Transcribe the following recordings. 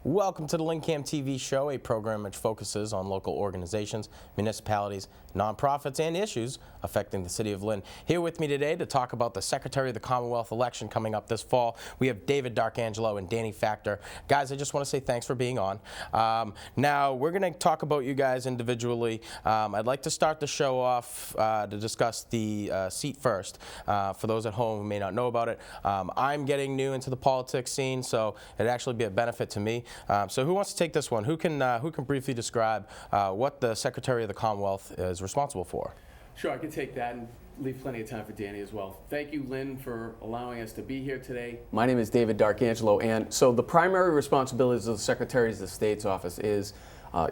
Welcome to the LynnCAM TV Show, a program which focuses on local organizations, municipalities, nonprofits, and issues affecting the city of Lynn. Here with me today to talk about the Secretary of the Commonwealth election coming up this fall, we have David D'Arcangelo and Danny Factor. Guys, I just want to say thanks for being on. Now, we're going to talk about you guys individually. I'd like to start the show off to discuss the seat first. For those at home who may not know about it, I'm getting new into the politics scene, so it'd actually be a benefit to me. So who wants to take this one? Who can briefly describe what the Secretary of the Commonwealth is responsible for? Sure, I can take that and leave plenty of time for Danny as well. Thank you, Lynn, for allowing us to be here today. My name is David D'Arcangelo, and so the primary responsibilities of the Secretary of the State's office is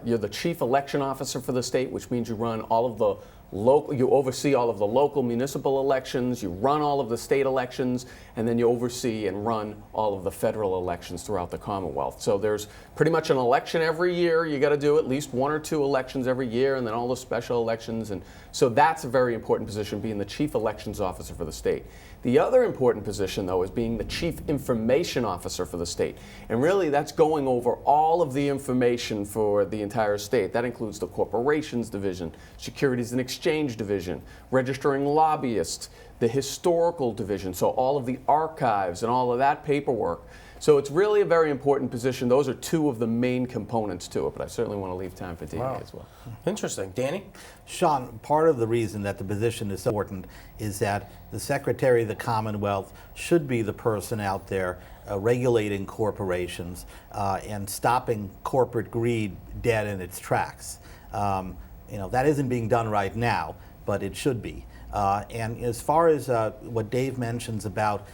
you're the chief election officer for the state, which means you run all of the you oversee all of the local municipal elections, you run all of the state elections, and then you oversee and run all of the federal elections throughout the Commonwealth. So there's pretty much an election every year. You got to do at least 1 or 2 elections every year, and then all the special elections. And so that's a very important position, being the chief elections officer for the state. The other important position, though, is being the chief information officer for the state. And really, that's going over all of the information for the entire state. That includes the corporations division, securities and exchange division, registering lobbyists, the historical division, so all of the archives and all of that paperwork. So it's really a very important position. Those are 2 of the main components to it, but I certainly want to leave time for Danny as well. Interesting. Danny? Sean, part of the reason that the position is so important is that the Secretary of the Commonwealth should be the person out there regulating corporations and stopping corporate greed dead in its tracks. That isn't being done right now, but it should be. And as far as what Dave mentions about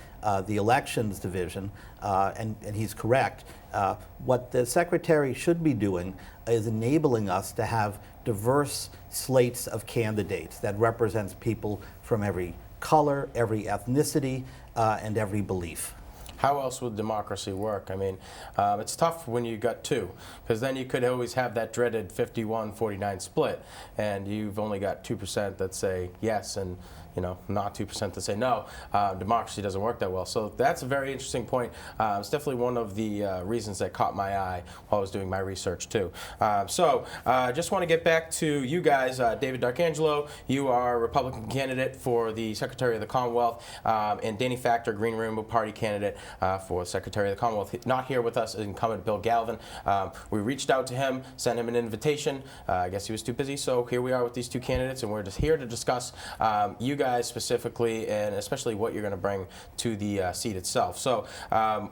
the elections division, and he's correct, what the Secretary should be doing is enabling us to have diverse slates of candidates that represents people from every color, every ethnicity, and every belief. How else would democracy work? I mean, it's tough when you got 2, because then you could always have that dreaded 51-49 split, and you've only got 2% that say yes and not 2% that say no. Democracy doesn't work that well. So that's a very interesting point. It's definitely one of the reasons that caught my eye while I was doing my research too. So I just want to get back to you guys. David D'Arcangelo, you are a Republican candidate for the Secretary of the Commonwealth, and Danny Factor, Green Rainbow Party candidate for Secretary of the Commonwealth. Not here with us is incumbent Bill Galvin. We reached out to him, sent him an invitation. I guess he was too busy, so here we are with these 2 candidates, and we're just here to discuss you guys specifically, and especially what you're going to bring to the seat itself. So I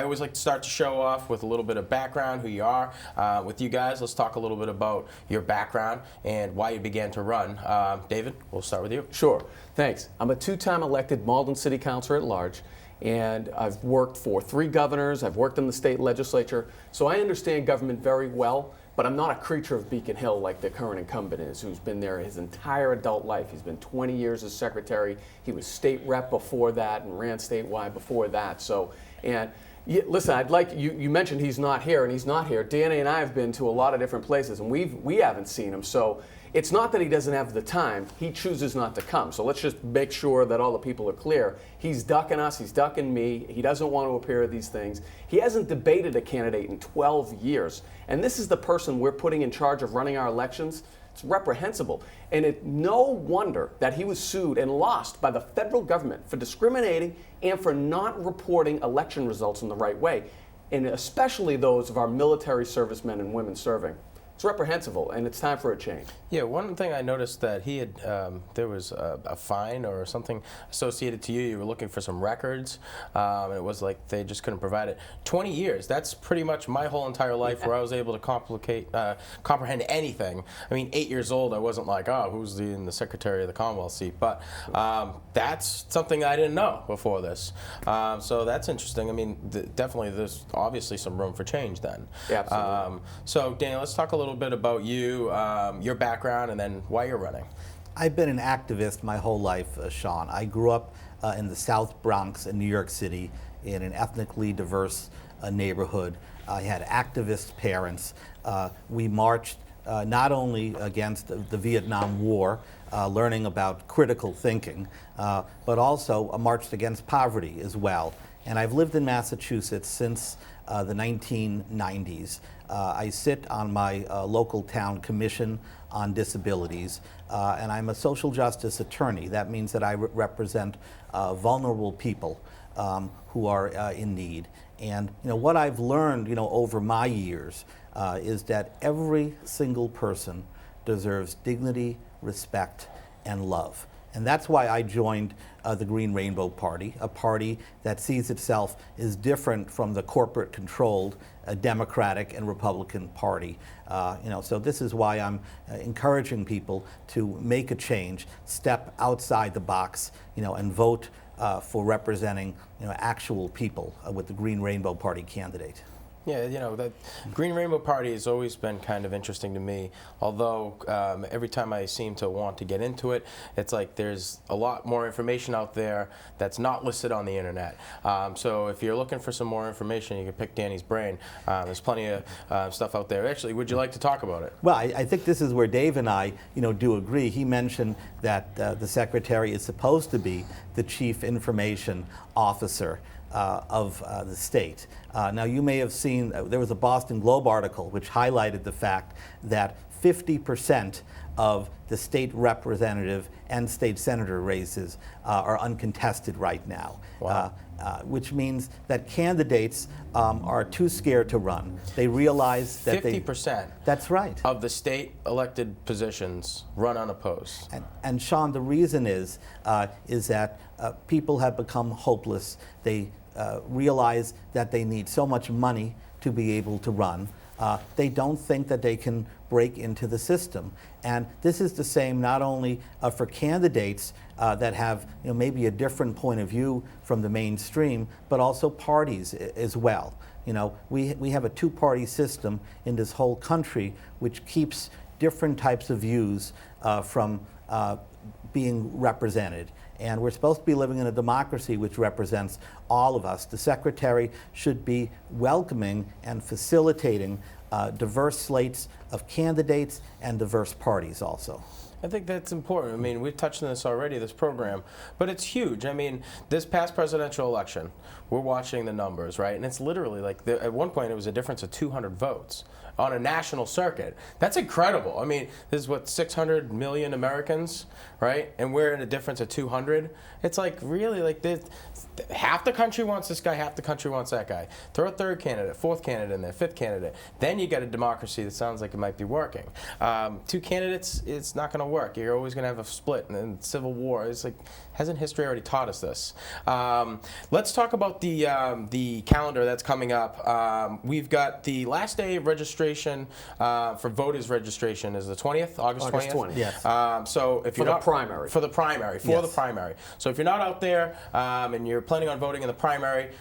always like to start the show off with a little bit of background, who you are. With you guys, let's talk a little bit about your background and why you began to run. David, we'll start with you. Sure, thanks. I'm a 2-time elected Malden City Councilor at large, and I've worked for 3 governors. I've worked in the state legislature, so I understand government very well. But I'm not a creature of Beacon Hill like the current incumbent is, who's been there his entire adult life. He's been 20 years as secretary. He was state rep before that and ran statewide before that. So, and listen, I'd like, you mentioned he's not here, and he's not here. Danny and I have been to a lot of different places, and we haven't seen him. So it's not that he doesn't have the time. He chooses not to come. So let's just make sure that all the people are clear. He's ducking us. He's ducking me. He doesn't want to appear at these things. He hasn't debated a candidate in 12 years. And this is the person we're putting in charge of running our elections. It's reprehensible. And it's no wonder that he was sued and lost by the federal government for discriminating and for not reporting election results in the right way, and especially those of our military servicemen and women serving. It's reprehensible, and it's time for a change. Yeah, one thing I noticed that he had, there was a fine or something associated to you. You were looking for some records. It was like they just couldn't provide it. 20 years, that's pretty much my whole entire life where I was able to comprehend anything. I mean, 8 years old, I wasn't like, oh, who's in the Secretary of the Commonwealth seat? But that's something I didn't know before this. So that's interesting. I mean, definitely there's obviously some room for change then. Yeah, absolutely. So, Daniel, let's talk a little bit about you, your background, and then why you're running. I've been an activist my whole life, Sean. I grew up in the South Bronx in New York City in an ethnically diverse neighborhood. I had activist parents. We marched not only against the Vietnam War, learning about critical thinking, but also marched against poverty as well. And I've lived in Massachusetts since the 1990s. I sit on my local town commission on disabilities, and I'm a social justice attorney. That means that I represent vulnerable people who are in need. And what I've learned over my years is that every single person deserves dignity, respect, and love. And that's why I joined the Green Rainbow Party, a party that sees itself as different from the corporate-controlled Democratic and Republican Party. So this is why I'm encouraging people to make a change, step outside the box, and vote for representing actual people with the Green Rainbow Party candidate. Yeah, that Green Rainbow Party has always been kind of interesting to me, although every time I seem to want to get into it, it's like there's a lot more information out there that's not listed on the internet. So if you're looking for some more information, you can pick Danny's brain. There's plenty of stuff out there. Actually, would you like to talk about it? Well, I think this is where Dave and I, do agree. He mentioned that the Secretary is supposed to be the Chief Information Officer of the state. Now, you may have seen, there was a Boston Globe article which highlighted the fact that 50% of the state representative and state senator races are uncontested right now. Wow. Which means that candidates are too scared to run. They realize that 50%. That's right. Of the state elected positions run unopposed. And Sean, the reason is that people have become hopeless. They realize that they need so much money to be able to run. They don't think that they can break into the system. And this is the same not only for candidates that have maybe a different point of view from the mainstream, but also parties as well. We have a two-party system in this whole country which keeps different types of views from being represented. And we're supposed to be living in a democracy which represents all of us. The Secretary should be welcoming and facilitating diverse slates of candidates and diverse parties also. I think that's important. I mean, we've touched on this already, this program, but it's huge. I mean, this past presidential election, we're watching the numbers, right? And it's literally like, at one point it was a difference of 200 votes on a national circuit. That's incredible. I mean, this is what, 600 million Americans, right? And we're in a difference of 200. It's like, really, like this, half the country wants this guy, half the country wants that guy. Throw a third candidate, fourth candidate in there, fifth candidate. Then you get a democracy that sounds like it might be working. Two candidates, it's not going to work. You're always going to have a split, and then civil war. It's like, hasn't history already taught us this? Let's talk about the calendar that's coming up. We've got the last day of registration for voters registration is the 20th, August 20th. Yes. So if you're for not the primary. For the primary. So if you're not out there and you're planning on voting in the primary,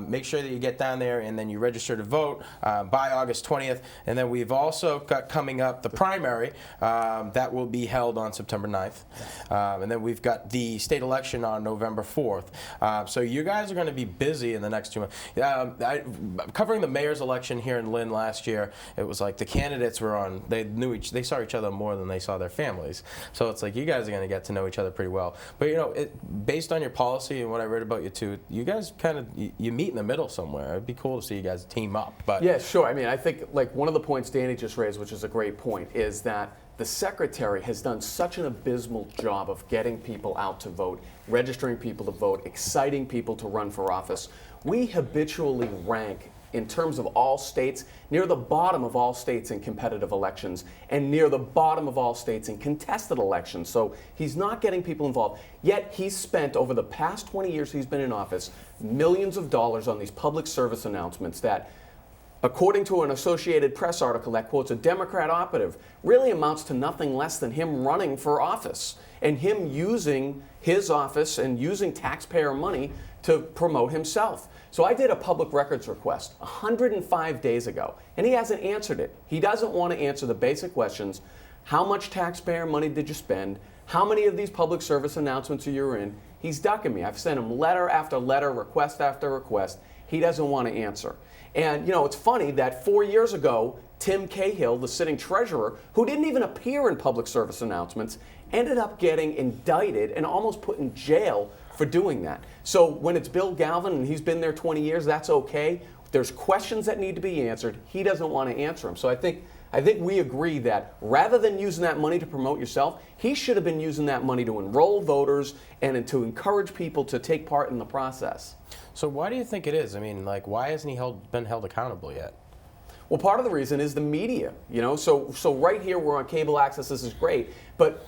make sure that you get down there and then you register to vote by August 20th. And then we've also got coming up the primary that will be held on September 9th. And then we've got the state election on November 4th. So you guys are going to be busy in the next 2 months. Covering the mayor's election here in Lynn last year, it was like the candidates were on, they saw each other more than they saw their families. So it's like you guys are going to get to know each other pretty well. But based on your policy and what I read about you too, you guys kind of, you meet in the middle somewhere. It'd be cool to see you guys team up. But yeah, sure. I mean, I think like one of the points Danny just raised, which is a great point, is that the Secretary has done such an abysmal job of getting people out to vote, registering people to vote, exciting people to run for office. We habitually rank, in terms of all states, near the bottom of all states in competitive elections and near the bottom of all states in contested elections. So he's not getting people involved. Yet he's spent, over the past 20 years he's been in office, millions of dollars on these public service announcements that, according to an Associated Press article that quotes a Democrat operative, really amounts to nothing less than him running for office and him using his office and using taxpayer money to promote himself. So I did a public records request 105 days ago, and he hasn't answered it. He doesn't want to answer the basic questions. How much taxpayer money did you spend? How many of these public service announcements are you in? He's ducking me. I've sent him letter after letter, request after request. He doesn't want to answer. And it's funny that 4 years ago, Tim Cahill, the sitting treasurer, who didn't even appear in public service announcements, ended up getting indicted and almost put in jail for doing that. So when it's Bill Galvin and he's been there 20 years, that's okay. There's questions that need to be answered. He doesn't want to answer them. So I think we agree that rather than using that money to promote yourself, he should have been using that money to enroll voters and to encourage people to take part in the process. So why do you think it is? I mean, like, why hasn't he been held accountable yet? Well, part of the reason is the media, so right here we're on cable access, this is great, but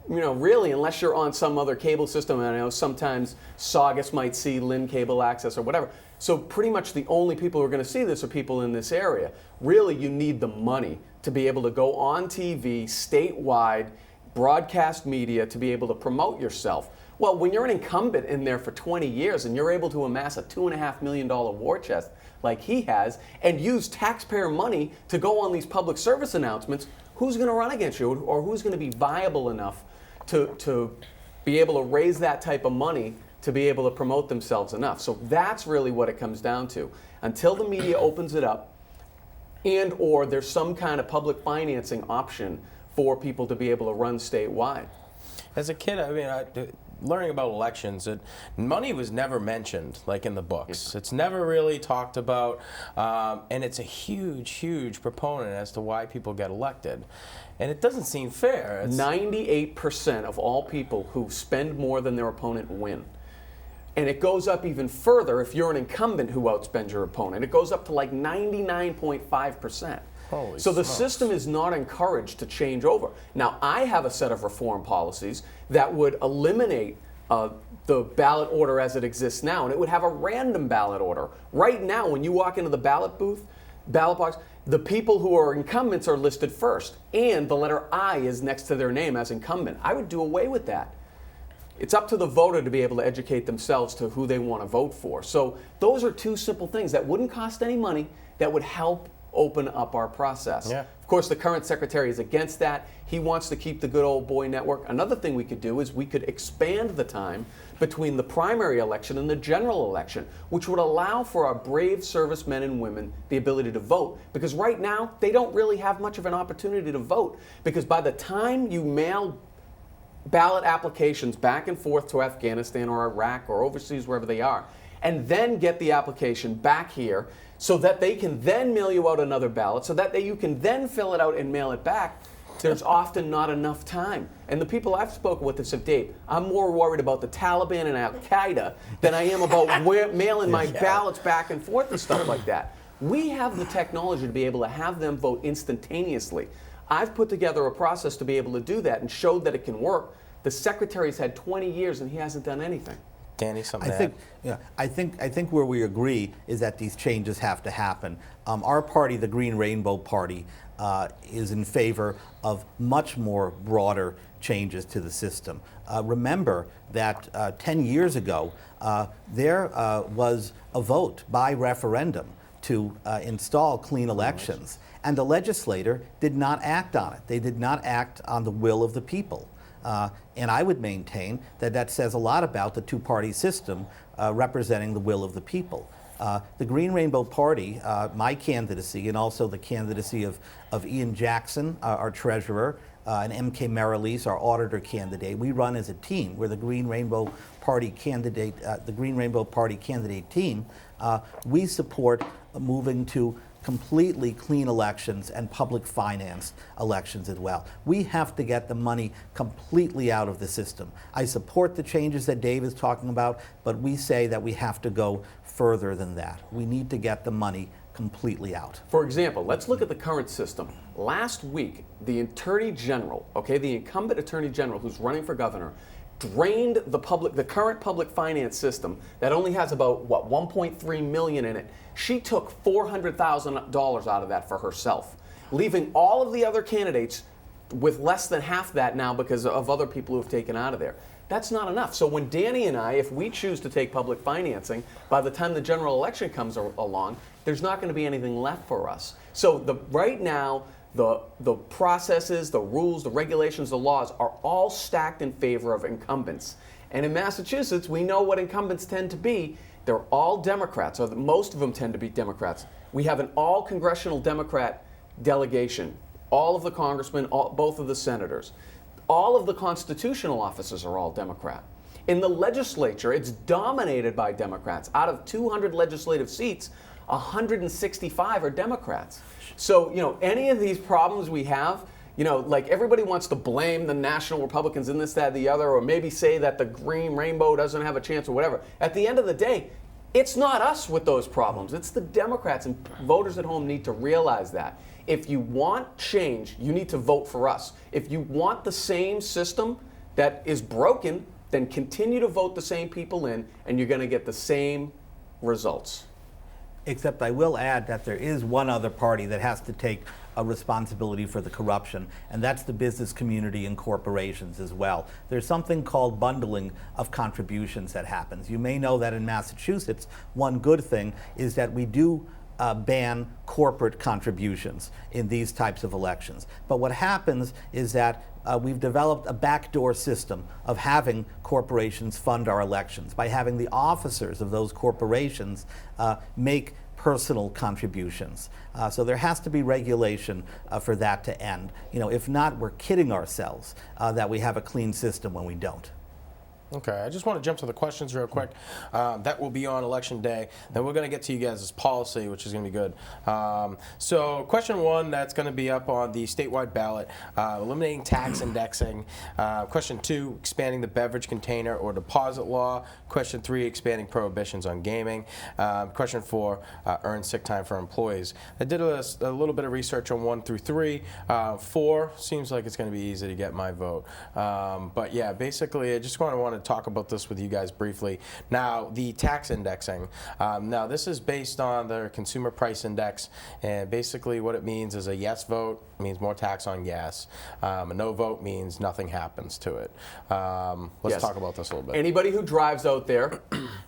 really, unless you're on some other cable system, and I know sometimes Saugus might see Lynn Cable Access or whatever, so pretty much the only people who are going to see this are people in this area. Really, you need the money to be able to go on TV, statewide, broadcast media, to be able to promote yourself. Well, when you're an incumbent in there for 20 years and you're able to amass a $2.5 million war chest like he has and use taxpayer money to go on these public service announcements, who's going to run against you, or who's going to be viable enough to be able to raise that type of money to be able to promote themselves enough? So that's really what it comes down to. Until the media opens it up and or there's some kind of public financing option for people to be able to run statewide. As a kid, I mean, learning about elections, money was never mentioned, like in the books. It's never really talked about, and it's a huge, huge proponent as to why people get elected. And it doesn't seem fair. 98% of all people who spend more than their opponent win. And it goes up even further if you're an incumbent who outspends your opponent. It goes up to like 99.5%. So the system is not encouraged to change over. Now, I have a set of reform policies that would eliminate the ballot order as it exists now, and it would have a random ballot order. Right now, when you walk into the ballot box, the people who are incumbents are listed first, and the letter I is next to their name as incumbent. I would do away with that. It's up to the voter to be able to educate themselves to who they want to vote for. So those are two simple things that wouldn't cost any money, that would help open up our process. Yeah. Of course, the current secretary is against that. He wants to keep the good old boy network. Another thing we could do is we could expand the time between the primary election and the general election, which would allow for our brave servicemen and women the ability to vote. Because right now, they don't really have much of an opportunity to vote. Because by the time you mail ballot applications back and forth to Afghanistan or Iraq or overseas, wherever they are, and then get the application back here, so that they can then mail you out another ballot, so that you can then fill it out and mail it back, there's often not enough time. And the people I've spoken with have said, Dave, I'm more worried about the Taliban and Al-Qaeda than I am about mailing my ballots back and forth and stuff like that. We have the technology to be able to have them vote instantaneously. I've put together a process to be able to do that and showed that it can work. The secretary's had 20 years and he hasn't done anything. Danny, something to add? I think where we agree is that these changes have to happen. Our party, the Green Rainbow Party, is in favor of much more broader changes to the system. Remember that 10 years ago, there was a vote by referendum to install clean elections, and the legislator did not act on it. They did not act on the will of the people. And I would maintain that that says a lot about the two-party system representing the will of the people. The Green Rainbow Party, my candidacy, and also the candidacy of Ian Jackson, our treasurer, and M.K. Merrilees, our auditor candidate, we run as a team. We're the Green Rainbow Party candidate, team. We support moving to completely clean elections and public financed elections as well. We have to get the money completely out of the system. I support the changes that Dave is talking about, but we say that we have to go further than that. We need to get the money completely out. For example, let's look at the current system. Last week, the Attorney General, the incumbent Attorney General who's running for governor, drained the current public finance system that only has about, $1.3 million in it. She took $400,000 out of that for herself, leaving all of the other candidates with less than half that now because of other people who have taken out of there. That's not enough. So when Danny and I, if we choose to take public financing, by the time the general election comes along, there's not going to be anything left for us. So right now, the processes, the rules, the regulations, the laws are all stacked in favor of incumbents. And in Massachusetts, we know what incumbents tend to be. They're all Democrats, or most of them tend to be Democrats. We have an all-congressional Democrat delegation, all of the congressmen, both of the senators. All of the constitutional offices are all Democrat. In the legislature, it's dominated by Democrats. Out of 200 legislative seats, 165 are Democrats. So, any of these problems we have, like everybody wants to blame the national Republicans in this, that, the other, or maybe say that the green rainbow doesn't have a chance or whatever. At the end of the day, it's not us with those problems. It's the Democrats, and voters at home need to realize that. If you want change, you need to vote for us. If you want the same system that is broken, then continue to vote the same people in, and you're going to get the same results. Except I will add that there is one other party that has to take a responsibility for the corruption, and that's the business community and corporations as well. There's something called bundling of contributions that happens. You may know that in Massachusetts, one good thing is that we do ban corporate contributions in these types of elections. But what happens is that we've developed a backdoor system of having corporations fund our elections by having the officers of those corporations make personal contributions. So there has to be regulation for that to end. If not, we're kidding ourselves that we have a clean system when we don't. Okay, I just want to jump to the questions real quick. That will be on Election Day. Then we're going to get to you guys' policy, which is going to be good. So question 1, that's going to be up on the statewide ballot, eliminating tax indexing. Question 2, expanding the beverage container or deposit law. Question 3, expanding prohibitions on gaming. Question 4, earn sick time for employees. I did a little bit of research on 1 through 3. 4 seems like it's going to be easy to get my vote. But yeah, basically, I just want to talk about this with you guys briefly. Now, the tax indexing. Now, this is based on the Consumer Price Index, and basically what it means is a yes vote means more tax on gas. A no vote means nothing happens to it. Let's talk about this a little bit. Anybody who drives out there,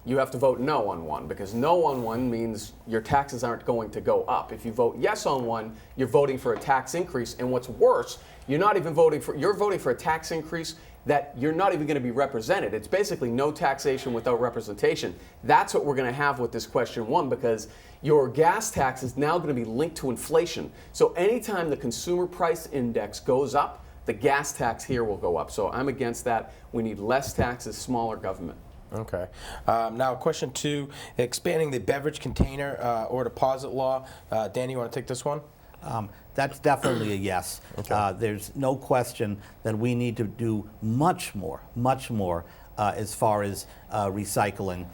you have to vote no on one, because no on one means your taxes aren't going to go up. If you vote yes on one, you're voting for a tax increase, and what's worse, you're voting for a tax increase that you're not even going to be represented. It's basically no taxation without representation. That's what we're going to have with this question 1, because your gas tax is now going to be linked to inflation. So anytime the consumer price index goes up, the gas tax here will go up. So I'm against that. We need less taxes, smaller government. Okay. Now, question 2, expanding the beverage container or deposit law. Danny, you want to take this one? That's definitely a yes. Okay. There's no question that we need to do much more as far as recycling.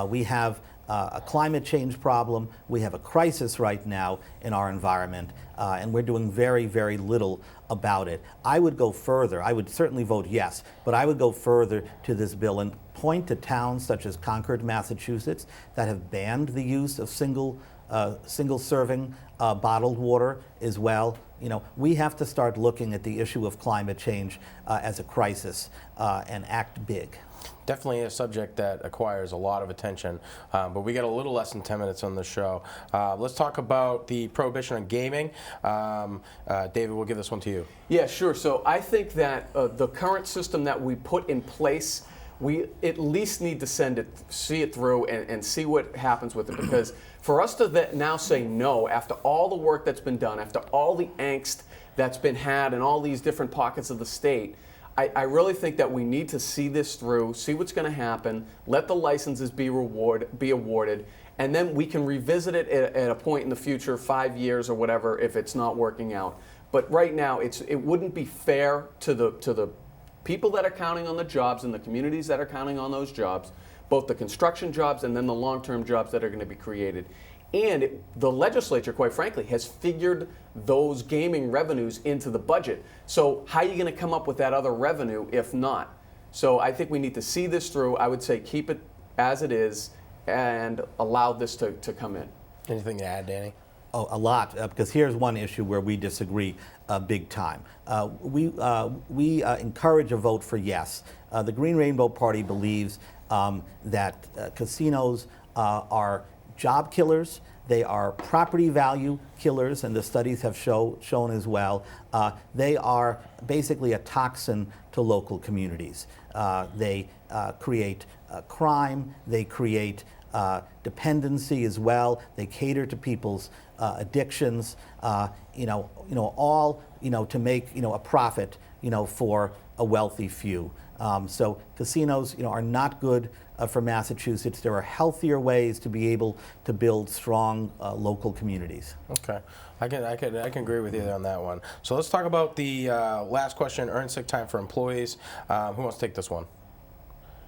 We have a climate change problem. We have a crisis right now in our environment, and we're doing very, very little about it. I would go further. I would certainly vote yes, but I would go further to this bill and point to towns such as Concord, Massachusetts, that have banned the use of single-serving bottled water as well. We have to start looking at the issue of climate change as a crisis and act big. Definitely a subject that acquires a lot of attention, but we got a little less than 10 minutes on the show. Let's talk about the prohibition on gaming. David, we'll give this one to you. Yeah, sure. So I think that the current system that we put in place, we at least need to see it through and see what happens with it, because for us to now say no, after all the work that's been done, after all the angst that's been had in all these different pockets of the state, I really think that we need to see this through, see what's going to happen, let the licenses be awarded, and then we can revisit it at a point in the future, 5 years or whatever, if it's not working out. But right now, it wouldn't be fair to the people that are counting on the jobs and the communities that are counting on those jobs, both the construction jobs and then the long-term jobs that are going to be created. And the legislature, quite frankly, has figured those gaming revenues into the budget. So how are you going to come up with that other revenue if not? So I think we need to see this through. I would say keep it as it is and allow this to come in. Anything to add, Danny? Oh, a lot, because here's one issue where we disagree big time. We encourage a vote for yes. The Green Rainbow Party believes that casinos are job killers. They are property value killers, and the studies have shown as well. They are basically a toxin to local communities. They create crime. They create dependency as well. They cater to people's addictions. All to make a profit for a wealthy few. So casinos, are not good for Massachusetts. There are healthier ways to be able to build strong local communities. Okay, I can agree with you on that one. So let's talk about the last question: earned sick time for employees. Who wants to take this one?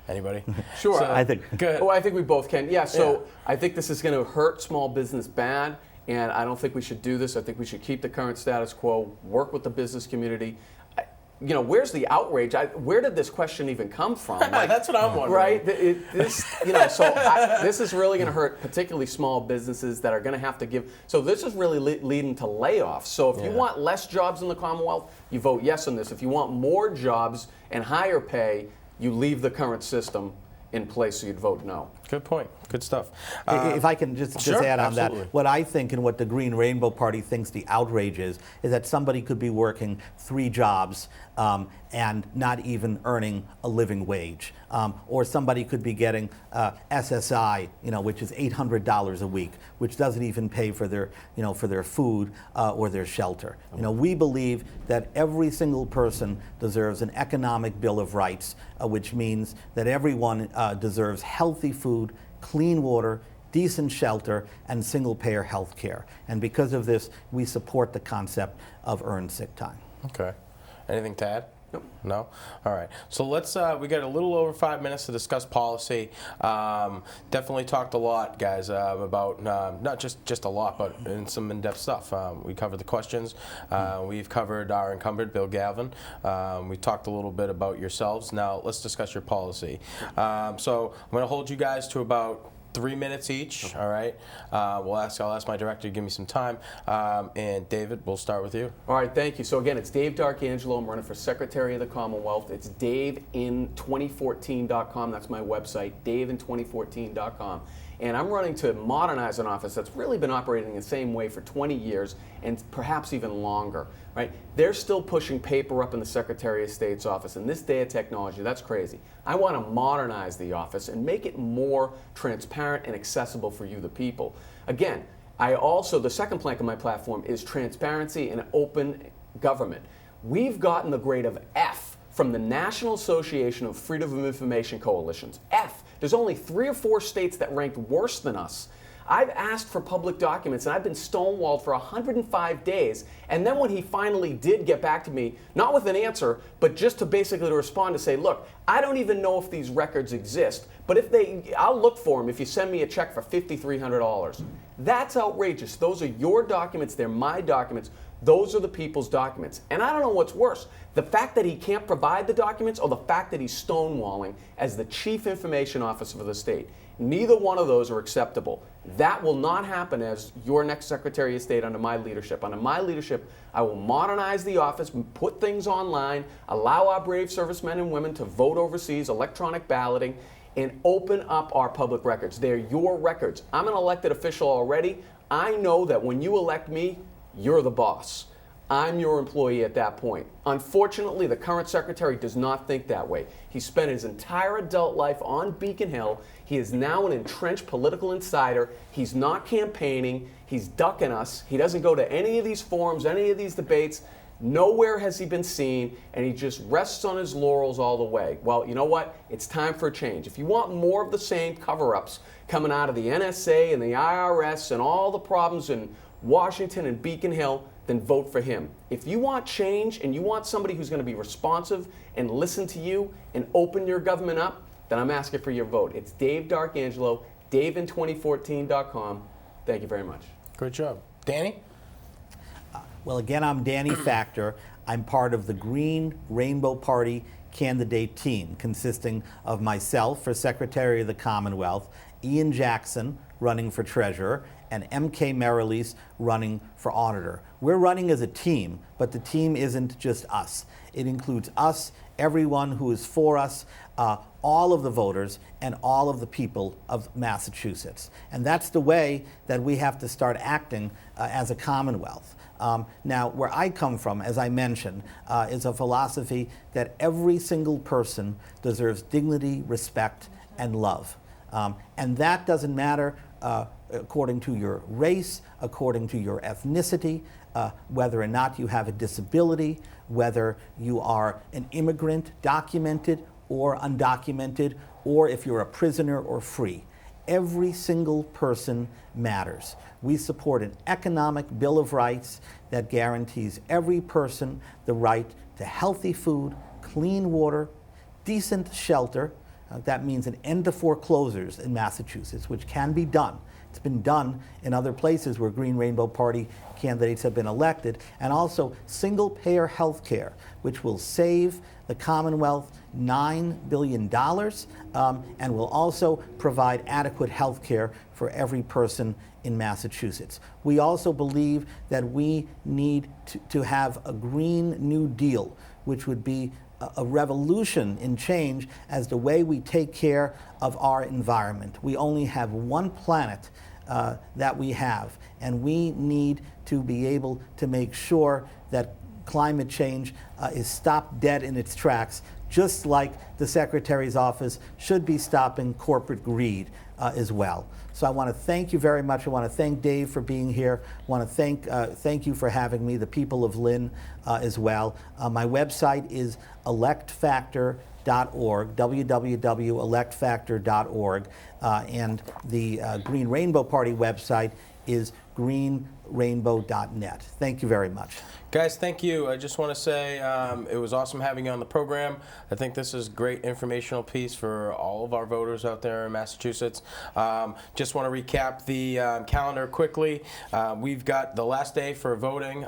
Anybody? Sure. So, I think. Good. Oh, I think we both can. Yeah. So Yeah. I think this is going to hurt small business bad, and I don't think we should do this. I think we should keep the current status quo, work with the business community. Where's the outrage? Where did this question even come from? Like, That's what I'm wondering. right? This is really going to hurt, particularly small businesses that are going to have to give. So this is really leading to layoffs. So if you want less jobs in the Commonwealth, you vote yes on this. If you want more jobs and higher pay, you leave the current system in place, so you'd vote no. Good point. Good stuff. If I can just sure, add on absolutely. that, what I think and what the Green Rainbow Party thinks the outrage is that somebody could be working 3 jobs and not even earning a living wage. Or somebody could be getting SSI, which is $800 a week, which doesn't even pay for their, for their food or their shelter. We believe that every single person deserves an economic bill of rights, which means that everyone deserves healthy food, clean water, decent shelter, and single-payer health care. And because of this, we support the concept of earned sick time. Okay. Anything to add? Nope. No? All right. So let's, we got a little over 5 minutes to discuss policy. Definitely talked a lot, guys, about not just a lot, but in some in-depth stuff. We covered the questions. We've covered our incumbent, Bill Galvin. We talked a little bit about yourselves. Now let's discuss your policy. So I'm going to hold you guys to about 3 minutes each. Okay. All right. I'll ask my director to give me some time. And David, we'll start with you. All right, thank you. So again, it's Dave Darkangelo. I'm running for Secretary of the Commonwealth. It's davein2014.com. That's my website, davein2014.com. And I'm running to modernize an office that's really been operating the same way for 20 years and perhaps even longer, right? They're still pushing paper up in the Secretary of State's office. In this day of technology, that's crazy. I want to modernize the office and make it more transparent and accessible for you, the people. Again, the second plank of my platform is transparency and open government. We've gotten the grade of F from the National Association of Freedom of Information Coalitions. F. There's only 3 or 4 states that ranked worse than us. I've asked for public documents, and I've been stonewalled for 105 days. And then when he finally did get back to me, not with an answer, but just to basically respond to say, look, I don't even know if these records exist, but I'll look for them if you send me a check for $5,300. That's outrageous. Those are your documents. They're my documents. Those are the people's documents. And I don't know what's worse, the fact that he can't provide the documents or the fact that he's stonewalling as the Chief Information Officer for the state. Neither one of those are acceptable. That will not happen as your next Secretary of State under my leadership. Under my leadership, I will modernize the office, put things online, allow our brave servicemen and women to vote overseas, electronic balloting, and open up our public records. They're your records. I'm an elected official already. I know that when you elect me, you're the boss. I'm your employee at that point. Unfortunately, the current secretary does not think that way. He spent his entire adult life on Beacon Hill. He is now an entrenched political insider. He's not campaigning. He's ducking us. He doesn't go to any of these forums, any of these debates. Nowhere has he been seen, and he just rests on his laurels all the way. Well, you know what? It's time for a change. If you want more of the same cover-ups coming out of the NSA and the IRS and all the problems in Washington and Beacon Hill, then vote for him. If you want change and you want somebody who's going to be responsive and listen to you and open your government up, then I'm asking for your vote. It's Dave Darkangelo, davein2014.com. Thank you very much. Good job. Danny? Well, again, I'm Danny Factor. I'm part of the Green Rainbow Party candidate team, consisting of myself for Secretary of the Commonwealth, Ian Jackson running for Treasurer, and M.K. Merrilees running for Auditor. We're running as a team, but the team isn't just us. It includes us, everyone who is for us, all of the voters, and all of the people of Massachusetts. And that's the way that we have to start acting as a Commonwealth. Now, where I come from, as I mentioned, is a philosophy that every single person deserves dignity, respect, and love. And that doesn't matter according to your race, according to your ethnicity, whether or not you have a disability, whether you are an immigrant, documented, or undocumented, or if you're a prisoner or free. Every single person matters. We support an economic Bill of Rights that guarantees every person the right to healthy food, clean water, decent shelter. That means an end to foreclosures in Massachusetts, which can be done. It's been done in other places where Green Rainbow Party candidates have been elected, and also single-payer health care, which will save the Commonwealth $9 billion and will also provide adequate health care for every person in Massachusetts. We also believe that we need to have a Green New Deal, which would be a revolution in change as the way we take care of our environment. We only have one planet that we have, and we need to be able to make sure that climate change is stopped dead in its tracks, just like the Secretary's office should be stopping corporate greed as well. So I want to thank you very much. I want to thank Dave for being here. I want to thank you for having me, the people of Lynn as well. My website is electfactor.org, www.electfactor.org, and the Green Rainbow Party website is greenrainbow.net. Thank you very much. Guys, thank you. I just want to say it was awesome having you on the program. I think this is a great informational piece for all of our voters out there in Massachusetts. Just want to recap the calendar quickly. We've got the last day for voting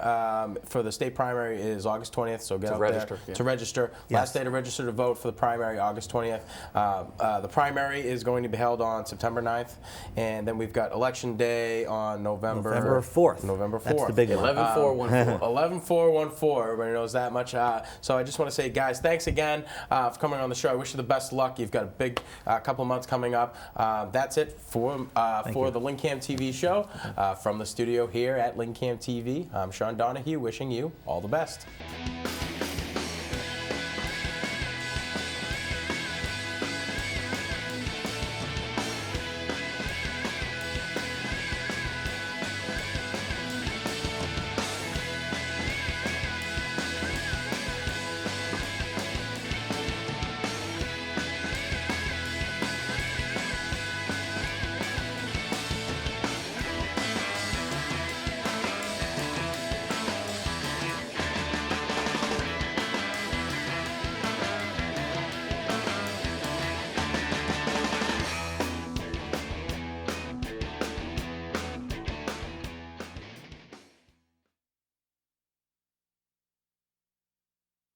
for the state primary is August 20th, so get out there to register. Yes. Last day to register to vote for the primary, August 20th. The primary is going to be held on September 9th, and then we've got election day on November 4th. November 4th. That's the big one. 11-4-1-4. 11-4-1-4. Everybody knows that much. So I just want to say, guys, thanks again for coming on the show. I wish you the best of luck. You've got a big couple of months coming up. That's it for the LynnCAM TV show. From the studio here at LynnCAM TV, I'm Sean Donahue, wishing you all the best.